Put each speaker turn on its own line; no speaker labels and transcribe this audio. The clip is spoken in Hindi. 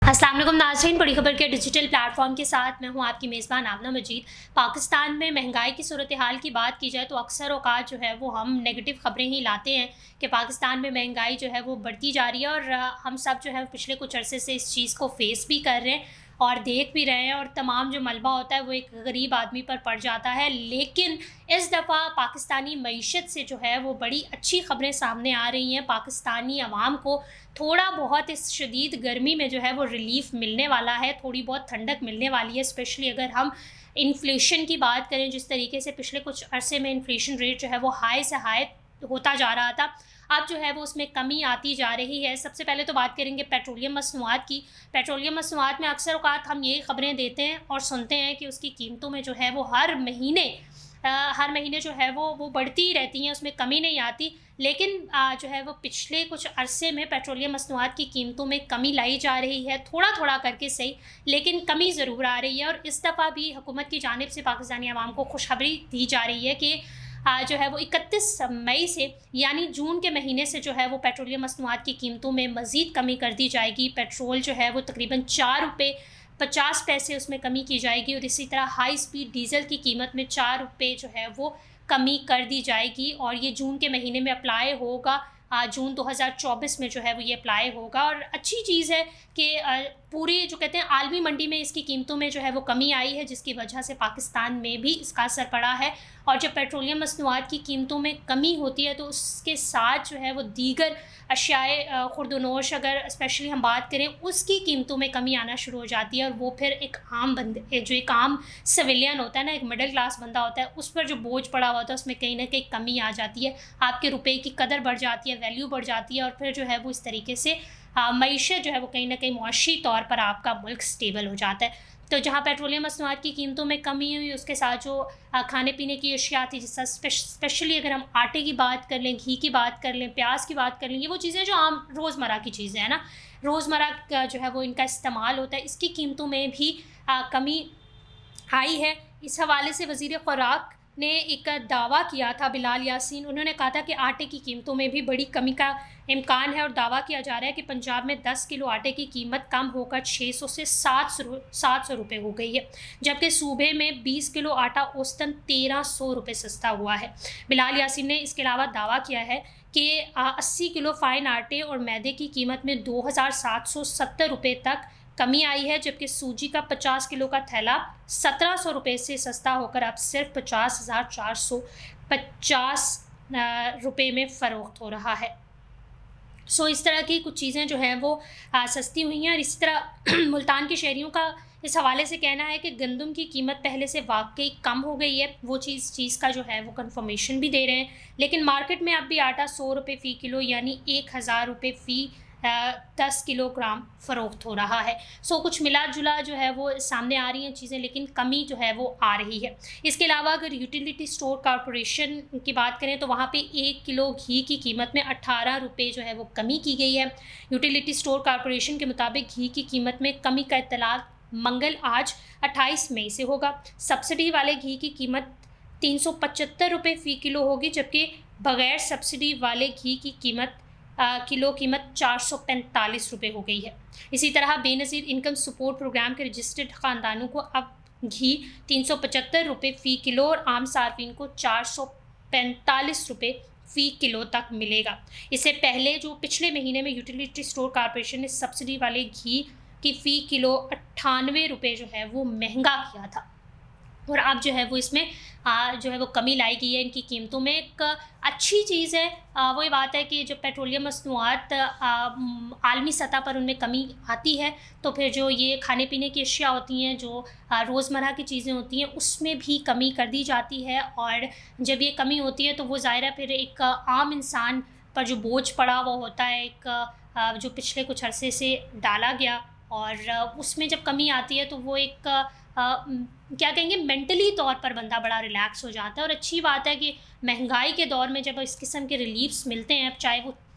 अस्सलाम वालेकुम नाज़रीन, बड़ी खबर के डिजिटल प्लेटफॉर्म के साथ मैं हूं आपकी मेज़बान आमना मजीद। पाकिस्तान में महंगाई की सूरत हाल की बात की जाए तो अक्सर औक़ात जो है वो हम नेगेटिव ख़बरें ही लाते हैं कि पाकिस्तान में महंगाई जो है वो बढ़ती जा रही है और हम सब जो है पिछले कुछ अरसे से इस चीज़ को फ़ेस भी कर रहे हैं और देख भी रहे हैं और तमाम जो मलबा होता है वो एक गरीब आदमी पर पड़ जाता है। लेकिन इस दफ़ा पाकिस्तानी मईशत से जो है वो बड़ी अच्छी ख़बरें सामने आ रही हैं। पाकिस्तानी अवाम को थोड़ा बहुत इस शदीद गर्मी में जो है वो रिलीफ़ मिलने वाला है, थोड़ी बहुत ठंडक मिलने वाली है। स्पेशली अगर हम इन्फ्लेशन की बात करें, जिस तरीके से पिछले कुछ अरसे में इन्फ्लेशन रेट जो है वो हाई से हाई होता जा रहा था, अब जो है वो उसमें कमी आती जा रही है। सबसे पहले तो बात करेंगे पेट्रोलियम मसनूआत की। पेट्रोलियम मसनूआत में अक्सर औक़ात हम यही ख़बरें देते हैं और सुनते हैं कि उसकी कीमतों में जो है वो हर महीने जो है वो बढ़ती ही रहती हैं, उसमें कमी नहीं आती। लेकिन जो है वो पिछले कुछ अरसे में पेट्रोलियम मसनूआत की कीमतों में कमी लाई जा रही है, थोड़ा-थोड़ा करके सही, लेकिन कमी ज़रूर आ रही है। और इस दफ़ा भी हुकूमत की जानिब से पाकिस्तानी अवाम को खुशखबरी दी जा रही है कि जो है वो 31 मई से यानी जून के महीने से जो है वो पेट्रोलियम मसनूआत की कीमतों में मज़ीद कमी कर दी जाएगी। पेट्रोल जो है वो तकरीबन 4 रुपये 50 पैसे उसमें कमी की जाएगी और इसी तरह हाई स्पीड डीज़ल की कीमत में 4 रुपये जो है वो कमी कर दी जाएगी और ये जून के महीने में अप्लाई होगा। जून 2024 में जो है वो ये अप्लाई होगा और अच्छी चीज़ है कि पूरी जो कहते हैं आलमी मंडी में इसकी कीमतों में जो है वो कमी आई है, जिसकी वजह से पाकिस्तान में भी इसका असर पड़ा है। और जब पेट्रोलियम मसनूआत की कीमतों में कमी होती है तो उसके साथ जो है वो दीगर अशियाए खुर्दनोश अगर स्पेशली हम बात करें, उसकी कीमतों में कमी आना शुरू हो जाती है और वो फिर एक आम सिविलियन होता है ना, एक मिडिल क्लास बंदा होता है, उस पर जो बोझ पड़ा हुआ होता है उसमें कहीं ना कहीं कमी आ जाती है। आपके रुपए की कदर बढ़ जाती है, वैल्यू बढ़ जाती है और फिर जो है वो इस तरीके से मईशत जो है वो कहीं ना कहीं मुआशी तौर पर आपका मुल्क स्टेबल हो जाता है। तो जहाँ पेट्रोलियम मसनूआत की कीमतों में कमी हुई, उसके साथ जो खाने पीने की अशिया थी, जिसका स्पेशली अगर हम आटे की बात कर लें, घी की बात कर लें, प्याज की बात कर लें, ये वो चीज़ें जो आम रोज़मर्रा की चीज़ें हैं ना, रोज़मर्रा का जो है वो इनका इस्तेमाल होता है, इसकी कीमतों में भी कमी आई है। इस हवाले से वज़ीर ख़ुराक ने एक दावा किया था, बिलाल यासीन, उन्होंने कहा था कि आटे की कीमतों में भी बड़ी कमी का इम्कान है और दावा किया जा रहा है कि पंजाब में 10 किलो आटे की कीमत कम होकर 600 से 700 रुपये हो गई है, जबकि सूबे में 20 किलो आटा औसतन 1300 रुपये सस्ता हुआ है। बिलाल यासीन ने इसके अलावा दावा किया है कि 80 किलो फ़ाइन आटे और मैदे की कीमत में 2770 रुपये तक कमी आई है, जबकि सूजी का 50 किलो का थैला 1700 रुपये से सस्ता होकर अब सिर्फ 50,450 रुपये में फ़रोख्त हो रहा है। इस तरह की कुछ चीज़ें जो हैं वो सस्ती हुई हैं और इसी तरह मुल्तान के शहरियों का इस हवाले से कहना है कि गंदम की कीमत पहले से वाकई कम हो गई है। वो चीज़ का जो है वो कन्फर्मेशन भी दे रहे हैं, लेकिन मार्केट में अब भी आटा 100 रुपये फ़ी किलो यानी 1000 रुपये फ़ी 10 किलोग्राम फ़रोख्त हो रहा है। कुछ मिला जुला जो है वो सामने आ रही हैं चीज़ें, लेकिन कमी जो है वो आ रही है। इसके अलावा अगर यूटिलिटी स्टोर कॉरपोरेशन की बात करें तो वहाँ पे 1 किलो घी की कीमत में 18 रुपये जो है वो कमी की गई है। यूटिलिटी स्टोर कॉरपोरेशन के मुताबिक घी की कीमत में कमी का इत्तला मंगल आज 28 मई से होगा। सब्सिडी वाले घी की कीमत 375 रुपये फ़ी किलो होगी, जबकि बग़ैर सब्सिडी वाले घी की कीमत 445 रुपये हो गई है। इसी तरह बेनज़ीर इनकम सपोर्ट प्रोग्राम के रजिस्टर्ड ख़ानदानों को अब घी 375 रुपये फ़ी किलो और आम सार्फिन को 445 रुपये फ़ी किलो तक मिलेगा। इससे पहले जो पिछले महीने में यूटिलिटी स्टोर कॉरपोरेशन ने सब्सिडी वाले घी की फ़ी किलो 98 रुपये जो है वो महंगा किया था और अब जो है वो इसमें जो है वो कमी लाई गई है इनकी कीमतों में। एक अच्छी चीज़ है, वही बात है कि जब पेट्रोलियम मसनूआत आलमी सतह पर उनमें कमी आती है तो फिर जो ये खाने पीने की अशिया होती हैं, जो रोज़मर्रा की चीज़ें होती हैं, उसमें भी कमी कर दी जाती है और जब ये कमी होती है तो वो ज़ाहिर फिर एक आम इंसान पर जो बोझ पड़ा हुआ होता है, एक जो पिछले कुछ अरसे से डाला गया और उसमें जब कमी आती है तो वो एक क्या कहेंगे, मेंटली तौर पर बंदा बड़ा रिलैक्स हो जाता है। और अच्छी बात है कि महंगाई के दौर में जब इस किस्म के रिलीफ्स मिलते हैं, चाहे वो